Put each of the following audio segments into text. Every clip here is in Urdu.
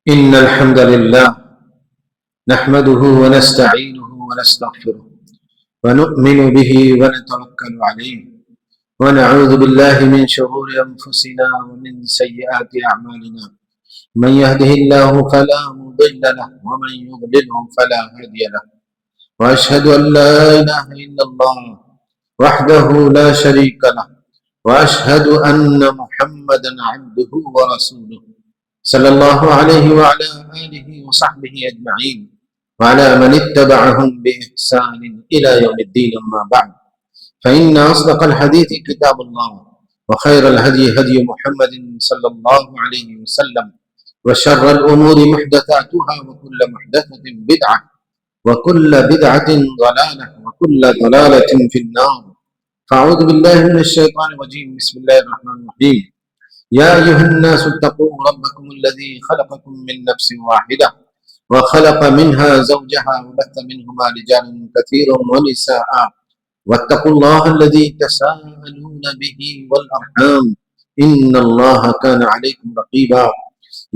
إن الحمد لله نحمده ونستعينه ونستغفره ونؤمن به ونتوكل عليه ونعوذ بالله من شرور أنفسنا ومن سيئات أعمالنا. من يهده الله فلا مضل له ومن يضلله فلا هادي له. وأشهد أن لا إله إلا الله وحده لا شريك له وأشهد أن محمدا عبده ورسوله صلى الله عليه وعلى آله وصحبه أجمعين وعلى من اتبعهم بإحسان إلى يوم الدين. أما بعد فإن أصدق الحديث كتاب الله وخير الهدي هدي محمد صلى الله عليه وسلم وشر الأمور محدثاتها وكل محدثة بدعة وكل بدعة ضلالة وكل ضلالة في النار. فأعوذ بالله من الشيطان الرجيم. بسم الله الرحمن الرحيم. يا أيها الناس اتقوا ربكم الذي خلقكم من نفس واحدة وخلق منها زوجها وبث منهما رجالا كثيرا ونساء واتقوا الله الذي تساءلون به والأرحام إن الله كان عليكم رقيبا.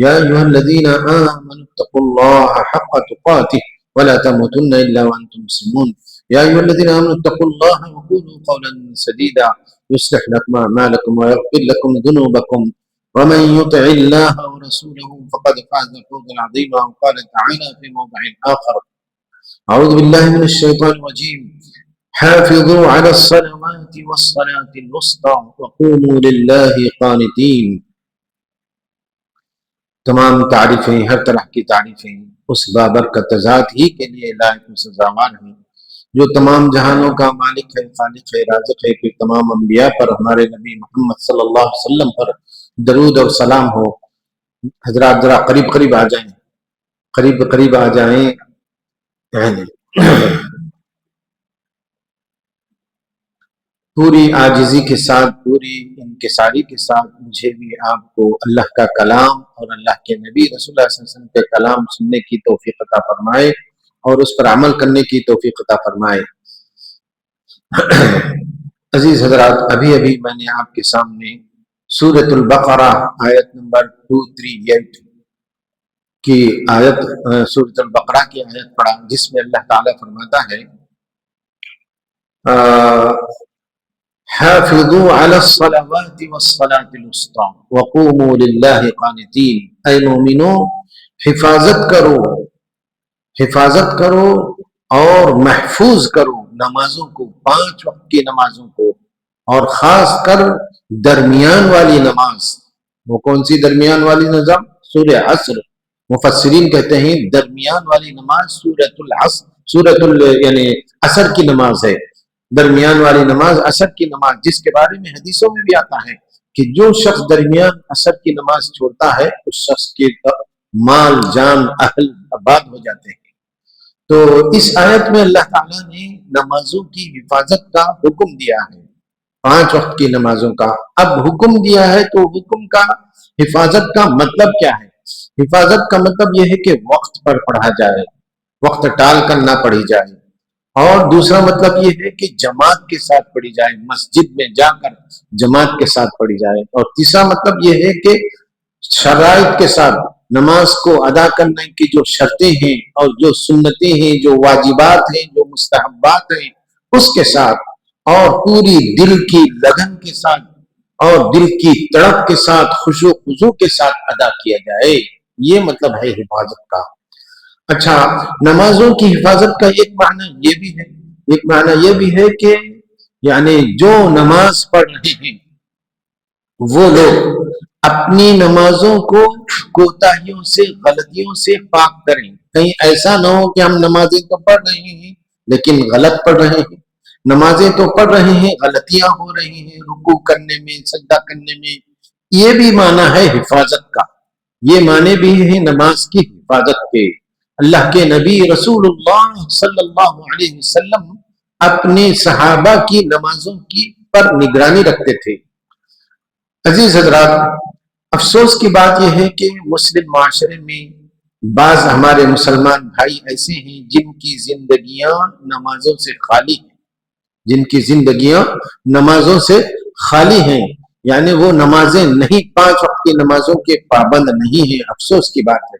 يا أيها الذين آمنوا اتقوا الله حق تقاته ولا تموتن إلا وأنتم مسلمون. يا أيها الذين آمنوا اتقوا الله وقولوا قولا سديدا يصلح لكم أعمالكم ويغفر لكم ذنوبكم ومن يطع الله ورسوله فقد فاز فوزا عظيما. وقال تعالى في موضع آخر: أعوذ بالله من الشيطان الرجيم. حافظوا على الصلوات والصلاة الوسطى وقوموا لله قانتين. تمام تعریفیں، ہر طرح کی تعریفیں اس بابرکت ذات ہی کے لیے لائق و سزاوار ہیں جو تمام جہانوں کا مالک ہے، خالق ہے، رازق ہے. کہ تمام انبیاء پر، ہمارے نبی محمد صلی اللہ علیہ وسلم پر درود اور سلام ہو. حضرات ذرا قریب قریب آ جائیں، قریب قریب آ جائیں. پوری عاجزی کے ساتھ، پوری انکساری کے ساتھ مجھے بھی آپ کو اللہ کا کلام اور اللہ کے نبی رسول اللہ صلی اللہ علیہ وسلم کے کلام سننے کی توفیق عطا فرمائے اور اس پر عمل کرنے کی توفیق عطا فرمائے. عزیز حضرات، ابھی میں نے آپ کے سامنے سورۃ البقرہ آیت نمبر 238 کی آیت، سورۃ البقرہ کی آیت پڑھا، جس میں اللہ تعالیٰ فرماتا ہے: حافظوا على الصلوات والصلاة الوسطى وقوموا لله قانتين. اے مومنو، حفاظت کرو اور محفوظ کرو نمازوں کو، 5 وقت کی نمازوں کو، اور خاص کر درمیان والی نماز. وہ کون سی درمیان والی نماز؟ سورہ عصر. مفسرین کہتے ہیں درمیان والی نماز یعنی عصر کی نماز ہے. درمیان والی نماز عصر کی نماز، جس کے بارے میں حدیثوں میں بھی آتا ہے کہ جو شخص درمیان عصر کی نماز چھوڑتا ہے اس شخص کے مال، جان، اہل آباد ہو جاتے ہیں. تو اس آیت میں اللہ تعالیٰ نے نمازوں کی حفاظت کا حکم دیا ہے، 5 وقت کی نمازوں کا. اب حکم دیا ہے تو حکم کا، حفاظت کا مطلب کیا ہے؟ حفاظت کا مطلب یہ ہے کہ وقت پر پڑھا جائے، وقت ٹال کر نہ پڑھی جائے. اور دوسرا مطلب یہ ہے کہ جماعت کے ساتھ پڑھی جائے، مسجد میں جا کر جماعت کے ساتھ پڑھی جائے. اور تیسرا مطلب یہ ہے کہ شرائط کے ساتھ نماز کو ادا کرنے کی جو شرطیں ہیں اور جو سنتیں ہیں، جو واجبات ہیں، جو مستحبات ہیں، اس کے ساتھ اور پوری دل کی لگن کے ساتھ اور دل کی تڑپ کے ساتھ، خشوع و خضوع کے ساتھ ادا کیا جائے. یہ مطلب ہے حفاظت کا. اچھا، نمازوں کی حفاظت کا ایک معنی یہ بھی ہے کہ یعنی جو نماز پڑھ رہے ہیں وہ لوگ اپنی نمازوں کو کوتاہیوں سے، غلطیوں سے پاک کریں. کہیں ایسا نہ ہو کہ ہم نمازیں تو پڑھ رہے ہیں لیکن غلط پڑھ رہے ہیں، نمازیں تو پڑھ رہے ہیں، غلطیاں ہو رہی ہیں رکوع کرنے میں، سجدہ کرنے میں. یہ بھی معنی ہے حفاظت کا، یہ معنی بھی ہے نماز کی حفاظت کے. اللہ کے نبی رسول اللہ صلی اللہ علیہ وسلم اپنے صحابہ کی نمازوں کی پر نگرانی رکھتے تھے. عزیز حضرات، افسوس کی بات یہ ہے کہ مسلم معاشرے میں بعض ہمارے مسلمان بھائی ایسے ہیں جن کی زندگیاں نمازوں سے خالی ہیں، یعنی وہ نمازیں نہیں، 5 وقت کی نمازوں کے پابند نہیں ہیں. افسوس کی بات ہے.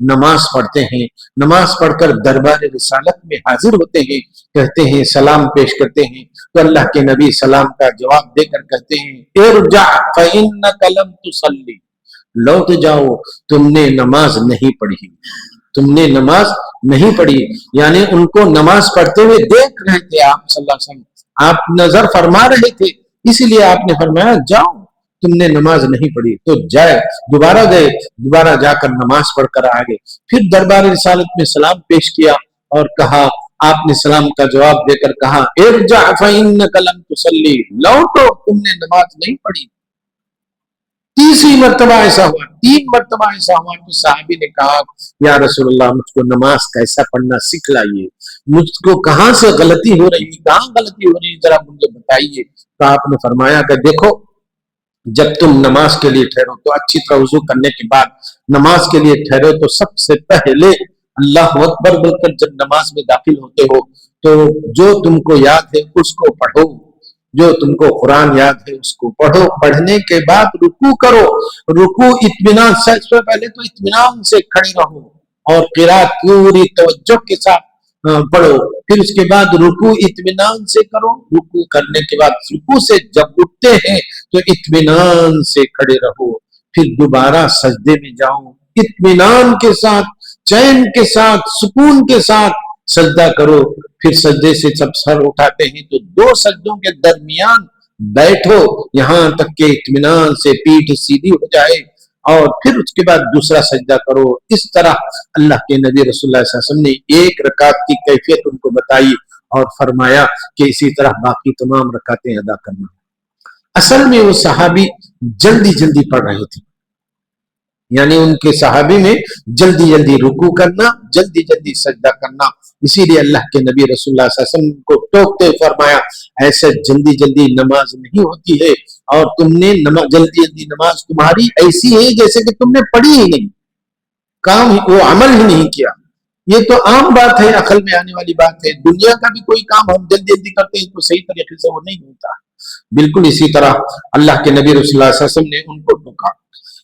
نماز پڑھتے ہیں, نماز پڑھ کر دربار رسالت میں حاضر ہوتے ہیں, کہتے ہیں سلام پیش کرتے ہیں, تو اللہ کے نبی سلام کا جواب دے کر کہتے ہیں ارجع فإنک لم تصلی, لوٹ جاؤ, تم نے نماز نہیں پڑھی, تم نے نماز نہیں پڑھی. یعنی ان کو نماز پڑھتے ہوئے دیکھ رہے تھے آپ صلی اللہ علیہ وسلم, آپ نظر فرما رہے تھے, اسی لیے آپ نے فرمایا جاؤ تم نے نماز نہیں پڑھی. تو جائے, دوبارہ گئے, دوبارہ جا کر نماز پڑھ کر آ گئے, پھر دربار رسالت میں سلام پیش کیا اور کہا, آپ نے سلام کا جواب دے کر کہا ارجع فإنک لم تصلی, لوٹو تم نے نماز نہیں پڑھی. تیسری مرتبہ ایسا ہوا, 3 مرتبہ ایسا ہوا تو صحابی نے کہا یا رسول اللہ مجھ کو نماز کیسا پڑھنا سکھلائیے, مجھ کو کہاں سے غلطی ہو رہی ہے, کہاں غلطی ہو رہی ہے, ذرا مجھے بتائیے. تو آپ نے فرمایا کہ دیکھو جب تم نماز کے لیے ٹھہرو تو اچھی طرح وضو کرنے کے بعد نماز کے لیے ٹھہرو تو سب سے پہلے اللہ اکبر بول کر جب نماز میں داخل ہوتے ہو تو جو تم کو یاد ہے اس کو پڑھو, جو تم کو قرآن یاد ہے اس کو پڑھو, پڑھنے کے بعد رکوع کرو, رکوع اطمینان سے پہلے تو اطمینان سے کھڑے رہو اور قرات پوری توجہ کے ساتھ پڑھو, پھر اس کے بعد رکوع اطمینان سے کرو, رکوع کرنے کے بعد رکوع سے جب اٹھتے ہیں تو اطمینان سے کھڑے رہو, پھر دوبارہ سجدے میں جاؤ, اطمینان کے ساتھ, چین کے ساتھ, سکون کے ساتھ سجدہ کرو, پھر سجدے سے جب سر اٹھاتے ہیں تو 2 سجدوں کے درمیان بیٹھو یہاں تک کہ اطمینان سے پیٹھ سیدھی ہو جائے, اور پھر اس کے بعد دوسرا سجدہ کرو. اس طرح اللہ کے نبی رسول اللہ صلی اللہ علیہ وسلم نے 1 رکعت کی کیفیت ان کو بتائی اور فرمایا کہ اسی طرح باقی تمام رکعتیں ادا کرنا. اصل میں وہ صحابی جلدی جلدی پڑھ رہے تھے, یعنی ان کے صحابی میں جلدی جلدی رکوع کرنا, جلدی جلدی سجدہ کرنا, اسی لیے اللہ کے نبی رسول اللہ صلی اللہ علیہ وسلم کو ٹوکتے فرمایا ایسے جلدی جلدی نماز نہیں ہوتی ہے, اور تم نے جلدی جلدی نماز تمہاری ایسی ہے جیسے کہ تم نے پڑھی ہی نہیں, کام وہ عمل ہی نہیں کیا. یہ تو عام بات ہے, عقل میں آنے والی بات ہے. دنیا کا بھی کوئی کام ہم جلدی جلدی کرتے ہیں تو صحیح طریقے سے وہ نہیں ہوتا. بالکل اسی طرح اللہ کے نبی رسول اللہ صلی اللہ علیہ وسلم نے ان کو ٹوکا.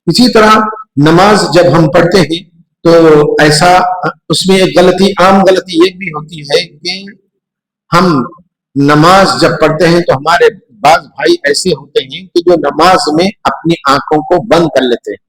اسی طرح نماز جب ہم پڑھتے ہیں تو ایسا اس میں ایک غلطی, عام غلطی یہ بھی ہوتی ہے کہ ہم نماز جب پڑھتے ہیں تو ہمارے بعض بھائی ایسے ہوتے ہیں کہ جو نماز میں اپنی آنکھوں کو بند کر لیتے ہیں,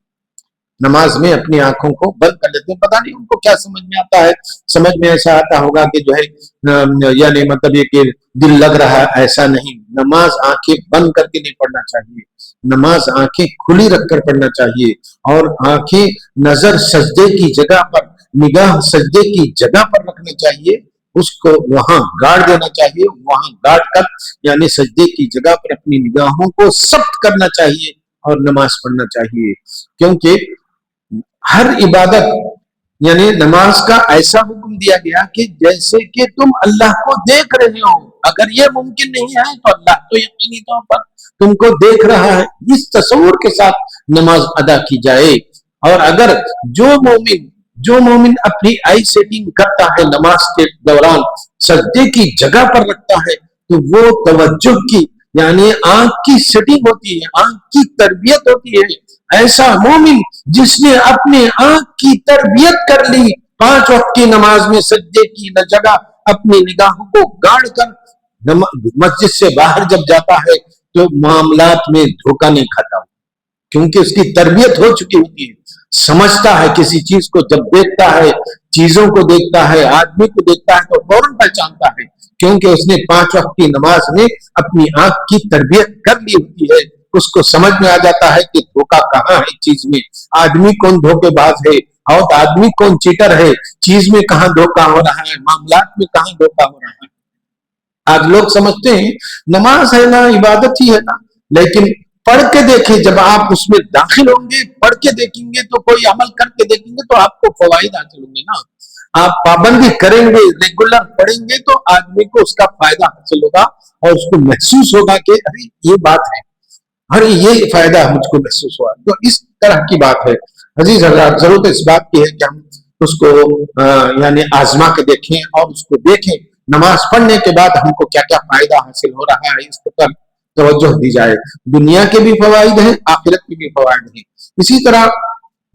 نماز میں اپنی آنکھوں کو بند کر لیتے ہیں. پتہ نہیں ان کو کیا سمجھ میں آتا ہے, سمجھ میں ایسا آتا ہوگا کہ جو ہے یعنی مطلب یہ کہ دل لگ رہا ہے, ایسا نہیں. نماز آنکھیں بند کر کے نہیں پڑھنا چاہیے, نماز آنکھیں کھلی رکھ کر پڑھنا چاہیے, اور آنکھیں نظر سجدے کی جگہ پر, نگاہ سجدے کی جگہ پر رکھنا چاہیے, اس کو وہاں گاڑ دینا چاہیے, وہاں گاڑ کر یعنی سجدے کی جگہ پر اپنی نگاہوں کو ثبت کرنا چاہیے اور نماز پڑھنا چاہیے. کیونکہ ہر عبادت یعنی نماز کا ایسا حکم دیا گیا کہ جیسے کہ تم اللہ کو دیکھ رہے ہو, اگر یہ ممکن نہیں ہے تو اللہ تو یقینی طور پر تم کو دیکھ رہا ہے, اس تصور کے ساتھ نماز ادا کی جائے. اور اگر جو مومن اپنی آئی سیٹنگ کرتا ہے نماز کے دوران, سجدے کی جگہ پر رکھتا ہے, تو وہ توجہ کی یعنی آنکھ کی سیٹنگ ہوتی ہے, آنکھ کی تربیت ہوتی ہے. ایسا مومن جس نے اپنے آنکھ کی تربیت کر لی, 5 وقت کی نماز میں سجدے کی جگہ اپنی نگاہوں کو گاڑ کر مسجد سے باہر جب جاتا ہے تو معاملات میں دھوکہ نہیں کھاتا, کیونکہ اس کی تربیت ہو چکی ہوتی ہے, سمجھتا ہے کسی چیز کو, جب دیکھتا ہے چیزوں کو دیکھتا ہے, آدمی کو دیکھتا ہے تو فوراً پہچانتا ہے, کیونکہ اس نے 5 وقت کی نماز میں اپنی آنکھ کی تربیت کر لی ہوتی ہے. اس کو سمجھ میں آ جاتا ہے کہ دھوکہ کہاں ہے چیز میں, آدمی کون دھوکے باز ہے اور آدمی کون چیٹر ہے, چیز میں کہاں دھوکہ ہو رہا ہے, معاملات میں کہاں دھوکہ ہو رہا ہے. آج لوگ سمجھتے ہیں نماز ہے نا, عبادت ہی ہے نا, لیکن پڑھ کے دیکھیں, جب آپ اس میں داخل ہوں گے, پڑھ کے دیکھیں گے تو کوئی عمل کر کے دیکھیں گے تو آپ کو فوائد حاصل ہوں گے نا. آپ پابندی کریں گے, ریگولر پڑھیں گے تو آدمی کو اس کا فائدہ حاصل ہوگا اور اس کو محسوس ہوگا کہ ارے یہ بات ہے, ارے یہ فائدہ مجھ کو محسوس ہوا. تو اس طرح کی بات ہے. عزیز حضرات, ضرورت اس بات کی ہے کہ ہم اس کو یعنی آزما کے دیکھیں اور اس کو دیکھیں نماز پڑھنے کے بعد ہم کو کیا کیا فائدہ حاصل ہو رہا ہے, اس پر توجہ دی جائے. دنیا کے بھی فوائد ہیں, آخرت کے بھی فوائد ہیں. اسی طرح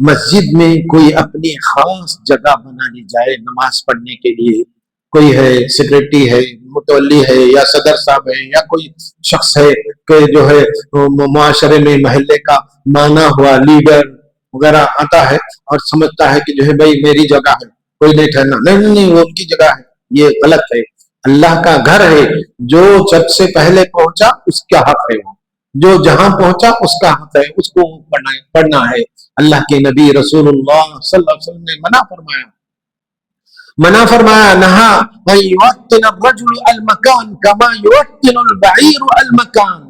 مسجد میں کوئی اپنی خاص جگہ بنا لی جائے نماز پڑھنے کے لیے، کوئی ہے سیکرٹری ہے، متولی ہے، یا صدر صاحب ہے، یا کوئی شخص ہے کہ جو ہے معاشرے میں محلے کا مانا ہوا لیڈر وغیرہ آتا ہے اور سمجھتا ہے کہ جو ہے بھائی میری جگہ ہے، کوئی نہیں ٹھہرنا، نہیں نہیں وہ ان کی جگہ ہے، یہ غلط ہے۔ اللہ کا گھر ہے، جو سب سے پہلے پہنچا اس کا حق ہے، وہ جو جہاں پہنچا اس کا حق ہے، اس کو پڑھنا ہے۔ اللہ کے نبی رسول اللہ صلی اللہ علیہ وسلم نے منع فرمایا نہا وَيُوَطِّنَ الرَّجُلُ الْمَكَانِ كَمَا يُوَطِّنُ الْبَعِيرُ الْمَكَانِ،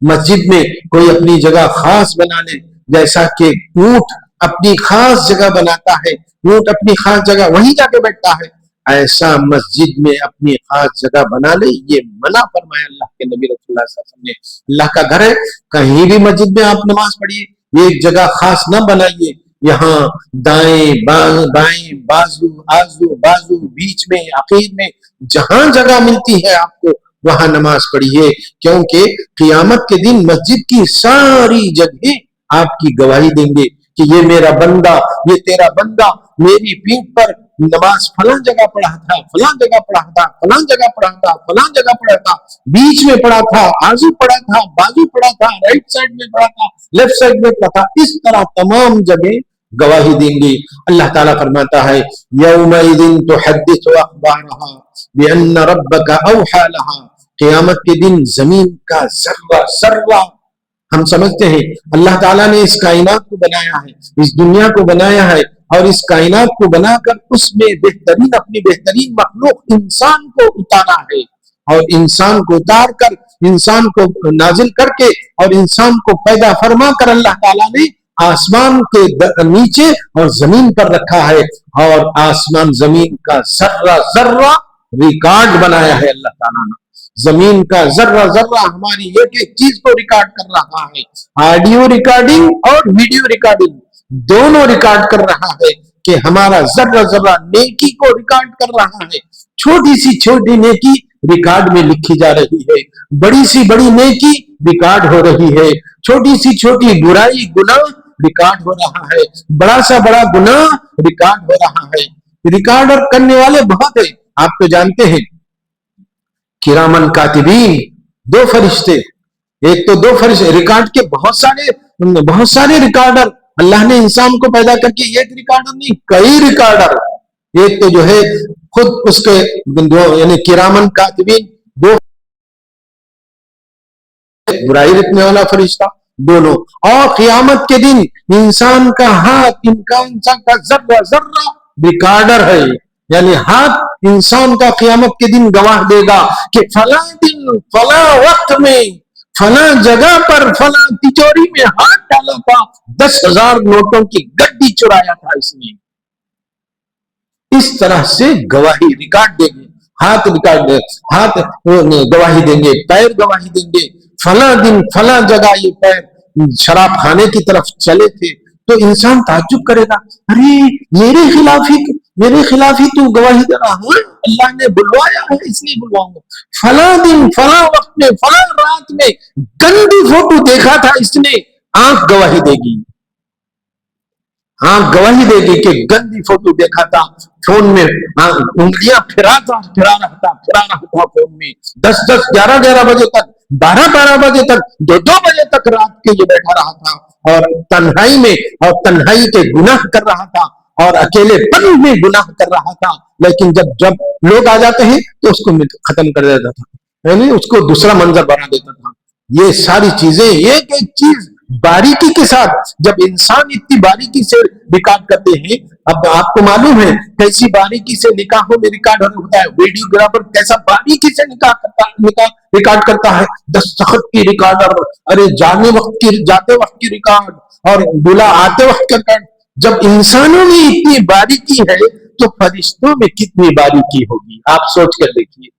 مسجد میں کوئی اپنی جگہ خاص بنا لے، جیسا کہ اونٹ اپنی خاص جگہ بناتا ہے، اونٹ اپنی خاص جگہ وہیں جا کے بیٹھتا ہے، ایسا مسجد میں اپنی خاص جگہ بنا لے، یہ منع فرمایا اللہ کے نبی رسول اللہ صلی اللہ علیہ وسلم نے۔ اللہ کا گھر ہے، کہیں بھی مسجد میں آپ نماز پڑھیے، ایک جگہ خاص نہ بنائیے، یہاں دائیں بائیں بازو بیچ میں عقید میں جہاں جگہ ملتی ہے آپ کو وہاں نماز پڑھیے، کیونکہ قیامت کے دن مسجد کی ساری جگہیں آپ کی گواہی دیں گے کہ یہ میرا بندہ، یہ تیرا بندہ میری پیٹھ پر نماز فلاں جگہ پڑھا تھا، فلاں جگہ پڑھا تھا، فلاں جگہ پڑھا تھا، فلاں جگہ پڑھا تھا، بیچ میں پڑھا تھا، آزو پڑھا تھا، بازو پڑھا تھا، رائٹ سائڈ میں پڑھا تھا، لیفٹ سائڈ میں پڑھا تھا، اس طرح تمام جگہ گواہی دیں گی۔ اللہ تعالیٰ فرماتا ہے یومئذ تحدث اخبارها بان ربک اوحی لها، قیامت کے دن زمین کا ذرہ ہم سمجھتے ہیں اللہ تعالیٰ نے اس کائنات کو بنایا ہے، اس دنیا کو بنایا ہے، اور اس کائنات کو بنا کر اس میں بہترین اپنی بہترین مخلوق انسان کو اتارا ہے، اور انسان کو اتار کر انسان کو نازل کر کے اور انسان کو پیدا فرما کر اللہ تعالیٰ نے آسمان کے نیچے اور زمین پر رکھا ہے، اور آسمان زمین کا ذرہ ریکارڈ بنایا ہے اللہ تعالیٰ نے۔ زمین کا ذرہ ہماری ایک ایک چیز کو ریکارڈ کر رہا ہے، آڈیو ریکارڈنگ اور ویڈیو ریکارڈنگ دونوں ریکارڈ کر رہا ہے، کہ ہمارا ذرہ نیکی کو ریکارڈ کر رہا ہے، چھوٹی سی چھوٹی نیکی ریکارڈ میں لکھی جا رہی ہے، بڑی سی بڑی نیکی ریکارڈ ہو رہی ہے، چھوٹی سی چھوٹی برائی گناہ ریکارڈ ہو رہا ہے، بڑا سا بڑا گناہ ریکارڈ ہو رہا ہے۔ ریکارڈ کرنے والے بہت ہیں، آپ تو جانتے ہیں کرامن کاتبین، دو فرشتے، ایک تو دو فرشتے ریکارڈ کے بہت سارے ریکارڈر اللہ نے انسان کو پیدا کر کے، ایک ریکارڈر نہیں کئی ریکارڈر، ایک تو جو ہے خود اس کے یعنی کرامن کاتبین، دو برائی لکھنے والا فرشتہ دونوں، اور قیامت کے دن انسان کا ہاتھ، انسان کا ذرہ ریکارڈر ہے، یعنی ہاتھ انسان کا قیامت کے دن گواہ دے گا کہ فلاں دن فلاں وقت میں فلاں جگہ پر فلاں تجوری میں ہاتھ ڈالا تھا، 10,000 نوٹوں کی گڈی چرایا تھا اس نے۔ اس طرح سے گواہی ریکارڈ دیں گے، ہاتھ گواہی دیں گے، پیر گواہی دیں گے، فلاں دن فلاں جگہ یہ پیر شراب خانے کی طرف چلے تھے، تو انسان تعجب کرے گا، ارے میرے خلاف ہی تو گواہی دے رہا ہے، اللہ نے بلوایا ہے اس لیے بلواؤں گا، فلاں دن فلاں وقت میں فلاں رات میں گندی فوٹو دیکھا تھا اس نے، آنکھ گواہی دے گی، گواہی دے گی کہ گندی فوٹو دیکھا تھا، فون میں انگلیاں پھرا رہا تھا فون میں، 10 11 بجے تک، 12 بجے تک، 2 بجے تک رات کے یہ بیٹھا رہا تھا، اور تنہائی میں اور تنہائی کے گناہ کر رہا تھا، اور اکیلے پن میں گناہ کر رہا تھا، لیکن جب لوگ آ جاتے ہیں تو اس کو ختم کر دیتا تھا، یعنی اس کو دوسرا منظر بنا دیتا تھا۔ یہ ساری چیزیں ایک ایک چیز باریکی کے ساتھ، جب انسان اتنی باریکی سے ریکارڈ کرتے ہیں، اب آپ کو معلوم ہے کیسی باریکی سے نکاحوں میں ریکارڈ ہوتا ہے، ویڈیوگرافر کیسا باریکی سے نکاح ریکارڈ کرتا ہے، دستخط کی ریکارڈر، ارے جاتے وقت کی ریکارڈ، اور دلہا آتے وقت کا ریکارڈ۔ جب انسانوں میں اتنی باریکی ہے تو فرشتوں میں کتنی باریکی ہوگی، آپ سوچ کر دیکھیے،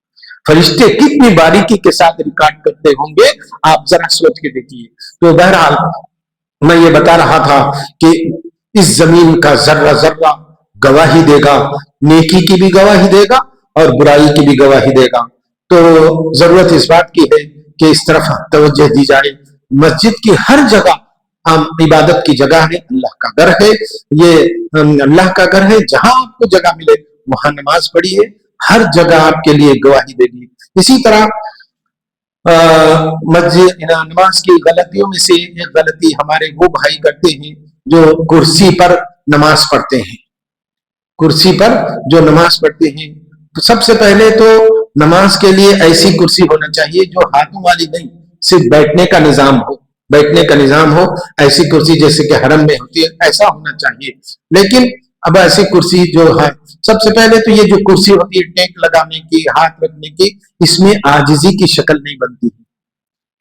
فرشتے کتنی باریکی کے ساتھ ریکارڈ کرتے ہوں گے، آپ ذرا سوچ کے دیکھیے۔ تو بہرحال میں یہ بتا رہا تھا کہ اس زمین کا ذرہ گواہی دے گا، نیکی کی بھی گواہی دے گا اور برائی کی بھی گواہی دے گا۔ تو ضرورت اس بات کی ہے کہ اس طرف توجہ دی جائے، مسجد کی ہر جگہ عبادت کی جگہ ہے، اللہ کا گھر ہے، یہ اللہ کا گھر ہے، جہاں آپ کو جگہ ملے وہاں نماز پڑھیے، ہر جگہ آپ کے لیے گواہی دے گی۔ اسی طرح مسجد نماز کی غلطیوں میں سے ایک غلطی ہمارے وہ بھائی کرتے ہیں جو کرسی پر نماز پڑھتے ہیں، کرسی پر جو نماز پڑھتے ہیں۔ تو سب سے پہلے تو نماز کے لیے ایسی کرسی ہونا چاہیے جو ہاتھوں والی نہیں، صرف بیٹھنے کا نظام ہو، بیٹھنے کا نظام ہو، ایسی کرسی جیسے کہ حرم میں ہوتی ہے ایسا ہونا چاہیے۔ لیکن اب ایسی کرسی جو ہے، سب سے پہلے تو یہ جو کرسی ہوتی ہے ٹیک لگانے کی، ہاتھ رکھنے کی، اس میں عاجزی کی شکل نہیں بنتی ہے۔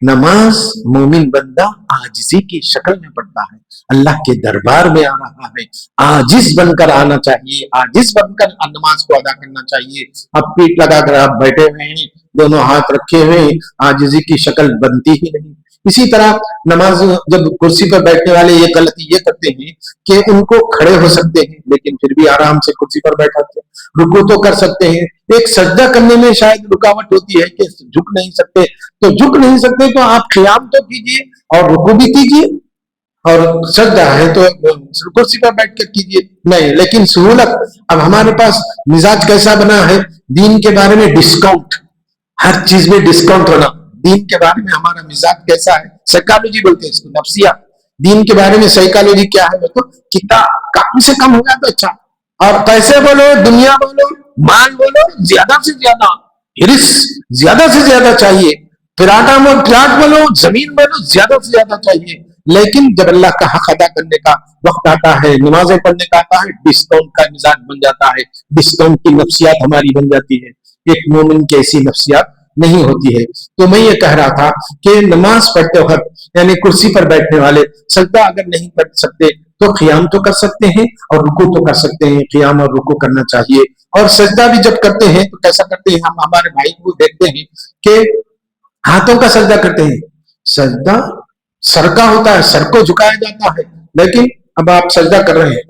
نماز مومن بندہ عاجزی کی شکل میں پڑھتا ہے، اللہ کے دربار میں آ رہا ہے، عاجز بن کر آنا چاہیے، عاجز بن کر نماز کو ادا کرنا چاہیے۔ اب پیٹ لگا کر آپ بیٹھے ہوئے ہیں، دونوں ہاتھ رکھے ہوئے ہیں، عاجزی کی شکل بنتی ہی نہیں۔ اسی طرح نماز جب کرسی پر بیٹھنے والے یہ غلطی یہ کرتے ہیں کہ ان کو کھڑے ہو سکتے ہیں لیکن پھر بھی آرام سے کرسی پر بیٹھاتے ہیں، رکوع تو کر سکتے ہیں، ایک سجدہ کرنے میں شاید رکاوٹ ہوتی ہے کہ جھک نہیں سکتے، تو جھک نہیں سکتے تو آپ قیام تو کیجئے اور رکوع بھی کیجئے، اور سجدہ ہے تو کرسی پر بیٹھ کر کیجئے۔ نہیں، لیکن سہولت، اب ہمارے پاس مزاج کیسا بنا ہے، دین کے بارے میں ڈسکاؤنٹ، ہر چیز میں ڈسکاؤنٹ ہونا۔ دین کے بارے میں ہمارا مزاج کیسا ہے، سائیکالوجی بولتے ہیں اس کو، نفسیات۔ دین کے بارے میں سائیکالوجی کیا ہے، تو کتنا کم سے کم ہوگا تو اچھا، اور پیسے بولو، دنیا بولو، مال بولو، زیادہ سے زیادہ ہرس، زیادہ سے زیادہ چاہیے، پلاٹ بولو، زمین بولو، زیادہ سے زیادہ چاہیے۔ لیکن جب اللہ کا حق ادا کرنے کا وقت آتا ہے، نمازیں پڑھنے کا آتا ہے، ڈسکاؤنٹ کا مزاج بن جاتا ہے، ڈسکاؤنٹ کی نفسیات ہماری بن جاتی ہے۔ ایک مومن کی ایسی نفسیات نہیں ہوتی ہے۔ تو میں یہ کہہ رہا تھا کہ نماز پڑھتے وقت یعنی کرسی پر بیٹھنے والے سجدہ اگر نہیں کر سکتے تو قیام تو کر سکتے ہیں اور رکوع تو کر سکتے ہیں، قیام اور رکوع کرنا چاہیے۔ اور سجدہ بھی جب کرتے ہیں تو کیسا کرتے ہیں، ہم ہمارے بھائی کو دیکھتے ہیں کہ ہاتھوں کا سجدہ کرتے ہیں، سجدہ سر کا ہوتا ہے، سر کو جھکایا جاتا ہے، لیکن اب آپ سجدہ کر رہے ہیں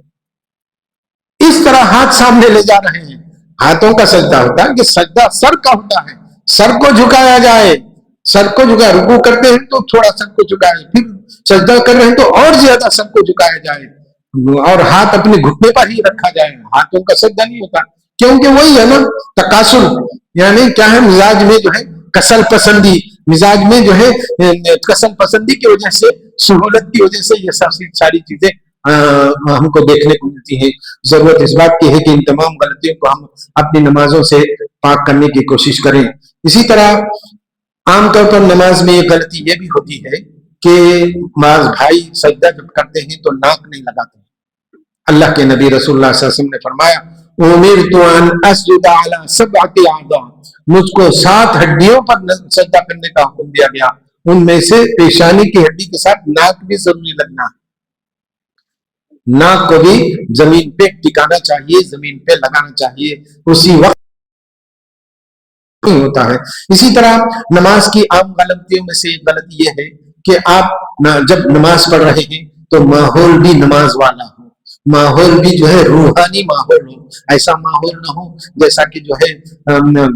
اس طرح ہاتھ سامنے لے جا رہے ہیں، ہاتھوں کا سجدہ ہوتا ہے کہ سجدہ سر کا ہوتا ہے، سر کو جھکایا جائے، سر کو جھکایا، رکوع کرتے ہیں تو تھوڑا سر کو جھکائے، پھر سجدہ کر رہے ہیں تو اور زیادہ سر کو جھکایا جائے، اور ہاتھ اپنے گھٹنے پر ہی رکھا جائے، ہاتھوں کا سجدہ نہیں ہوتا، کیونکہ وہی ہے نا تکاسل، یعنی کیا ہے، مزاج میں جو ہے کسل پسندی، مزاج میں جو ہے کسل پسندی کی وجہ سے، سہولت کی وجہ سے یہ ساری چیزیں ہم کو دیکھنے کو ملتی ہیں۔ ضرورت اس بات کی ہے کہ ان تمام غلطیوں کو ہم اپنی نمازوں سے پاک کرنے کی کوشش کریں۔ اسی طرح عام طور پر نماز میں ایک غلطی یہ بھی ہوتی ہے کہ بعض بھائی سجدہ جب کرتے ہیں تو ناک نہیں لگاتے۔ اللہ کے نبی رسول اللہ صلی اللہ علیہ وسلم نے فرمایا امرت ان اسجد علی 7 اعضاء، مجھ کو 7 ہڈیوں پر سجدہ کرنے کا حکم دیا گیا، ان میں سے پیشانی کی ہڈی کے ساتھ ناک بھی ضروری لگنا ہے، ناک کو بھی زمین پہ ٹکانا چاہیے، زمین پہ لگانا چاہیے، اسی وقت نہیں ہوتا ہے۔ اسی طرح نماز کی عام غلطیوں میں سے ایک غلطی یہ ہے کہ آپ جب نماز پڑھ رہے ہیں تو ماحول بھی نماز والا ہو، ماحول بھی جو ہے روحانی ماحول ہو، ایسا ماحول نہ ہو جیسا کہ جو ہے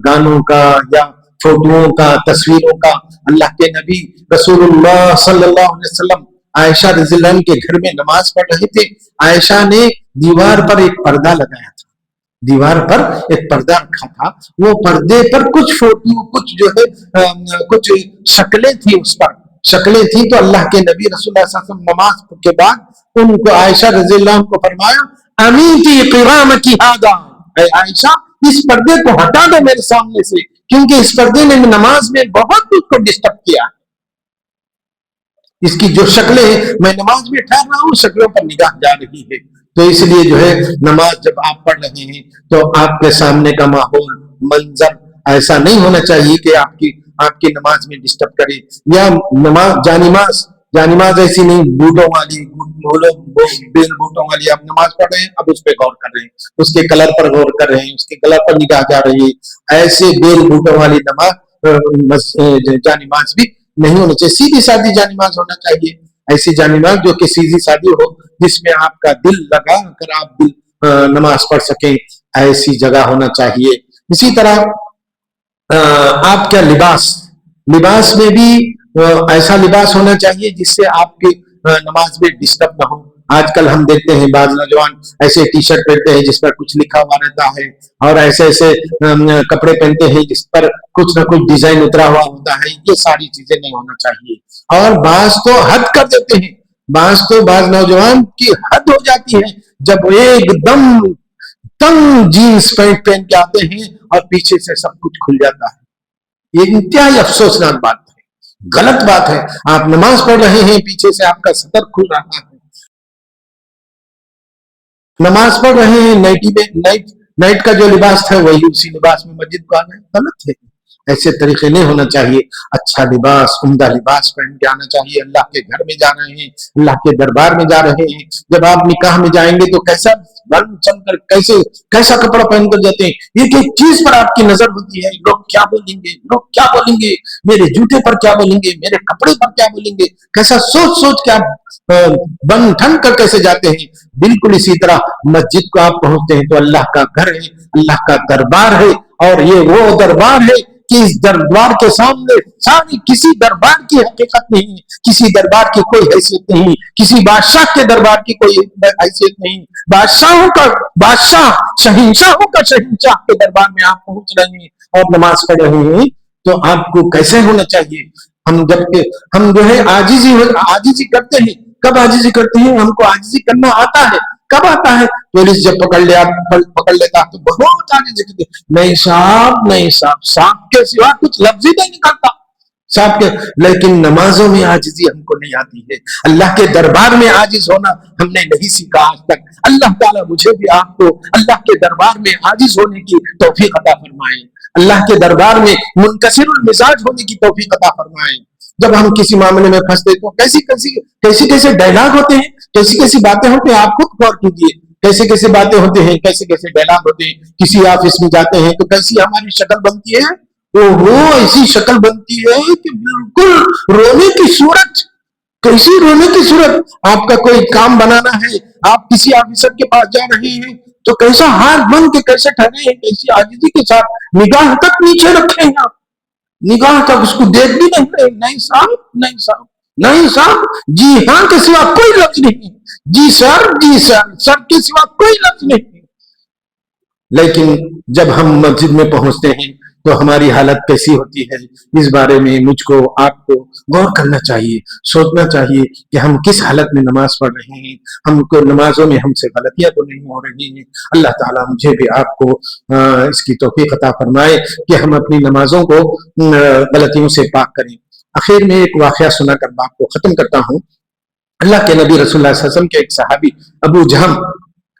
گانوں کا یا فوٹوؤں کا، تصویروں کا۔ اللہ کے نبی رسول اللہ صلی اللہ علیہ وسلم عائشہ رضی اللہ عنہ کے گھر میں نماز پڑھ رہے تھے، عائشہ نے دیوار پر ایک پردہ لگایا تھا، دیوار پر ایک پردہ رکھا تھا، وہ پردے پر کچھ فوٹو، کچھ جو ہے کچھ شکلیں تھیں، اس پر شکلیں تھیں، تو اللہ کے نبی رسول اللہ صلی اللہ علیہ وسلم نماز کے بعد ان کو عائشہ رضی اللہ عنہ کو فرمایا امیتی قوامکی ھذا، اے عائشہ اس پردے کو ہٹا دو میرے سامنے سے، کیونکہ اس پردے نے نماز میں بہت کچھ کو ڈسٹرب کیا، اس کی جو شکلیں ہیں، میں نماز میں ٹھہر رہا ہوں، شکلوں پر نگاہ جا رہی ہے۔ تو اس لیے جو ہے نماز جب آپ پڑھ رہے ہیں تو آپ کے سامنے کا ماحول، منظر ایسا نہیں ہونا چاہیے کہ آپ کی نماز میں ڈسٹرب کرے، یا نماز جانماز ایسی نہیں بوٹوں والی، بیل بوٹوں والی آپ نماز پڑھ رہے ہیں، اب اس پہ غور کر رہے ہیں، اس کے کلر پر غور کر رہے ہیں، اس کے کلر پر نگاہ جا رہی ہے، ایسے بیل بوٹوں والی نماز جانماز بھی نہیں ہونا چاہیے، سیدھی سادھی جانماز ہونا چاہیے، ایسی جانماز جو کہ سیدھی سادھی ہو، جس میں آپ کا دل لگا کر آپ نماز پڑھ سکیں، ایسی جگہ ہونا چاہیے۔ اسی طرح آپ کا لباس میں بھی ایسا لباس ہونا چاہیے جس سے آپ کی نماز میں ڈسٹرب نہ ہو. آج کل ہم دیکھتے ہیں بعض نوجوان ایسے ٹی شرٹ پہنتے ہیں جس پر کچھ لکھا ہوا رہتا ہے, اور ایسے ایسے کپڑے پہنتے ہیں جس پر کچھ نہ کچھ ڈیزائن اترا ہوا ہوتا ہے. یہ ساری چیزیں نہیں ہونا چاہیے. اور بعض تو حد کر دیتے ہیں, بعض نوجوان کی حد ہو جاتی ہے جب ایک دم تنگ جینس پینٹ پہن کے آتے ہیں اور پیچھے سے سب کچھ کھل جاتا ہے. یہ انتہائی افسوسناک بات ہے, غلط بات ہے. آپ نماز پڑھ رہے ہیں, پیچھے سے آپ کا سطر کھل رہا ہے, نماز پڑھ رہے ہیں, نائٹ کا جو لباس تھا وہی اسی لباس میں مسجد کو آنا غلط ہے. ایسے طریقے نہیں ہونا چاہیے. اچھا لباس, عمدہ لباس پہن کے آنا چاہیے. اللہ کے گھر میں جا رہے ہیں, اللہ کے دربار میں جا رہے ہیں. جب آپ نکاح میں جائیں گے تو کیسا بن چل کر کیسا کپڑا پہن کر جاتے ہیں. ایک ایک چیز پر آپ کی نظر ہوتی ہے. لوگ کیا بولیں گے, میرے جوتے پر کیا بولیں گے, میرے کپڑے پر کیا بولیں گے. کیسا سوچ کے آپ بن ٹھن کر کیسے جاتے ہیں. بالکل اسی طرح مسجد کو آپ پہنچتے ہیں تو اللہ کا گھر ہے, اللہ کا دربار ہے, اور یہ وہ دربار ہے کہ اس دربار کے سامنے ساری کسی دربار کی حقیقت نہیں, کسی دربار کی کوئی حیثیت نہیں, کسی بادشاہ کے دربار کی کوئی حیثیت نہیں. بادشاہوں کا بادشاہ, شہنشاہوں کا شہنشاہ کے دربار میں آپ پہنچ رہے ہیں اور نماز پڑھ رہے ہیں تو آپ کو کیسے ہونا چاہیے. ہم جو ہے عاجزی کرتے ہیں. کب عاجزی کرتے ہیں؟ ہم کو عاجزی کرنا آتا ہے. کب آتا ہے؟ پولیس جب پکڑ لیتا تو بہت عاجزی کرتے, نہیں صاحب کے سوا کچھ لفظ ہی نہیں نکلتا صاحب کے. لیکن نمازوں میں عاجزی ہم کو نہیں آتی ہے. اللہ کے دربار میں عاجز ہونا ہم نے نہیں سیکھا آج تک. اللہ تعالیٰ مجھے بھی آپ کو اللہ کے دربار میں عاجز ہونے کی توفیق عطا فرمائے. اللہ کے دربار میں منکسر المزاج ہونے کی توفیق عطا فرمائے. جب ہم کسی معاملے میں پھنستے تو کیسی ڈائلاگ ہوتے ہیں, کیسی باتیں ہوتی ہیں. آپ خود غور کیجیے, کیسے باتیں ہوتے ہیں, کیسے ڈائلاگ ہوتے ہیں. کسی آفس میں جاتے ہیں تو کیسی ہماری شکل بنتی ہے, ایسی شکل بنتی ہے کہ بالکل رونے کی صورت. کیسی رونے کی صورت. آپ کا کوئی کام بنانا ہے, آپ کسی آفیسر کے پاس جا رہے ہیں تو کیسا ہاتھ بن کے کیسے ٹھہرے ہیں, کیسی عاجزی کے ساتھ نگاہ تک نیچے رکھے ہیں آپ, نگاہ تک اس کو دیکھ بھی نہیں رہے. نہیں صاحب, جی ہاں کے سوا کوئی لفظ نہیں, جی سر سر کے سوا کوئی لفظ نہیں. لیکن جب ہم مسجد میں پہنچتے ہیں تو ہماری حالت کیسی ہوتی ہے, اس بارے میں مجھ کو آپ کو غور کرنا چاہیے, سوچنا چاہیے کہ ہم کس حالت میں نماز پڑھ رہے ہیں. ہم کو نمازوں میں ہم سے غلطیاں تو نہیں ہو رہی ہیں. اللہ تعالیٰ مجھے بھی آپ کو اس کی توفیق عطا فرمائے کہ ہم اپنی نمازوں کو غلطیوں سے پاک کریں. آخر میں ایک واقعہ سنا کر بات کو ختم کرتا ہوں. اللہ کے نبی رسول اللہ صلی اللہ علیہ وسلم کے ایک صحابی ابو جہم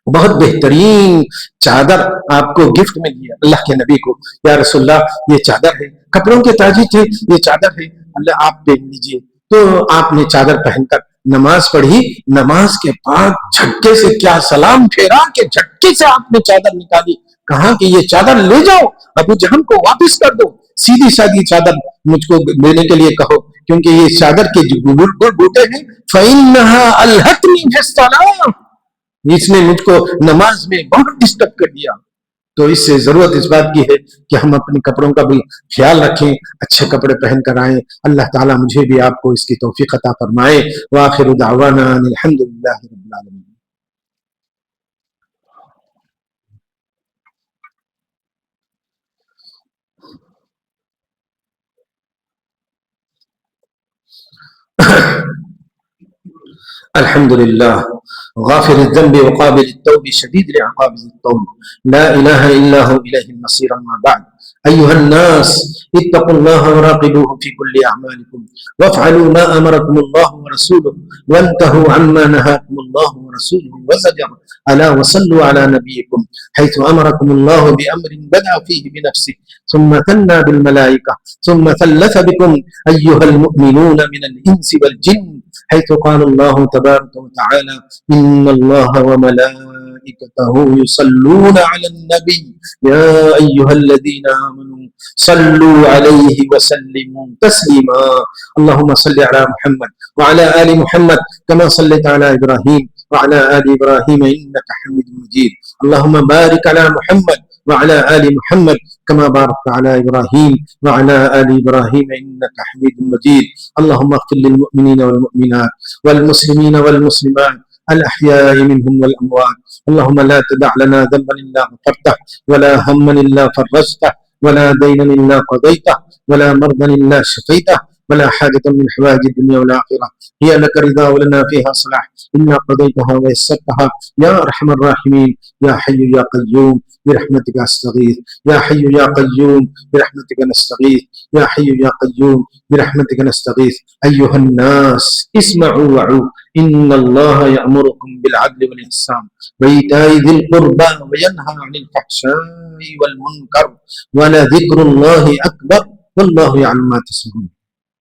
بہت بہترین چادر آپ کو گفٹ میں دیا اللہ کے نبی کو. یا رسول اللہ یہ چادر ہے, کپڑوں کے تاجر تھے, یہ چادر ہے, اللہ آپ پہن لیجیے. تو آپ نے چادر پہن کر نماز پڑھی. نماز کے بعد جھٹکے سے کیا سلام پھیرا کہ جھٹکے سے آپ نے چادر نکالی. کہا کہ یہ چادر لے جاؤ, ابو جہم کو واپس کر دو, سیدھی سادھی چادر مجھ کو لینے کے لیے کہو, کیونکہ یہ چادر کے جو بوٹے ہیں فَإِنَّهَا أَلْهَتْنِي فِي الصَّلَاةِ, اس نے مجھ کو نماز میں بہت ڈسٹرب کر دیا. تو اس سے ضرورت اس بات کی ہے کہ ہم اپنے کپڑوں کا بھی خیال رکھیں, اچھے کپڑے پہن کر آئیں. اللہ تعالیٰ مجھے بھی آپ کو اس کی توفیق عطا فرمائے. وآخر دعوانا الحمد للہ رب العالمین. الحمد لله غافر الذنب وقابل التوب شديد العقاب ذي الطول لا إله إلا هو إليه المصير. أما بعد أيها الناس اتقوا الله وراقبوه في كل أعمالكم وافعلوا ما أمركم الله ورسوله وانتهوا عما نهاكم الله ورسوله وزجر. ألا وصلوا على نبيكم حيث أمركم الله بأمر بدأ فيه بنفسه ثم ثنى بالملائكة ثم ثلث بكم أيها المؤمنون من الإنس والجن حيث قال الله تبارك وتعالى إن الله وملائكته يصلون على النبي يا أيها الذين آمنوا صلوا عليه وسلموا تسليما. اللهم صل على محمد وعلى آل محمد كما صليت على إبراهيم وعلى آل إبراهيم إنك حميد مجيد. اللهم بارك على محمد وعلى آل محمد كما باركت على إبراهيم وعلى آل إبراهيم إنك حميد مجيد. اللهم اغفر للمؤمنين والمؤمنات والمسلمين والمسلمات الأحياء منهم والأموات. اللهم لا تدع لنا ذنبا إلا غفرته، ولا هما إلا فرجته، ولا دينا إلا قضيته، ولا مرضا إلا شفيته، ولا حاجة من حوائج الدنيا والآخرة هي لك رضا ولنا فيها صلاح إلا قضيتها ويسرتها يا أرحم الراحمين. يا حي يا قيوم برحمتك أستغيث. يا حي يا قيوم برحمتك نستغيث. يا حي يا قيوم برحمتك نستغيث. أيها الناس اسمعوا وعوا إن الله يأمركم بالعدل والإحسان وإيتاء ذي القربى وينهى عن الفحشاء والمنكر ولذكر الله أكبر والله يعلم ما تصنعون.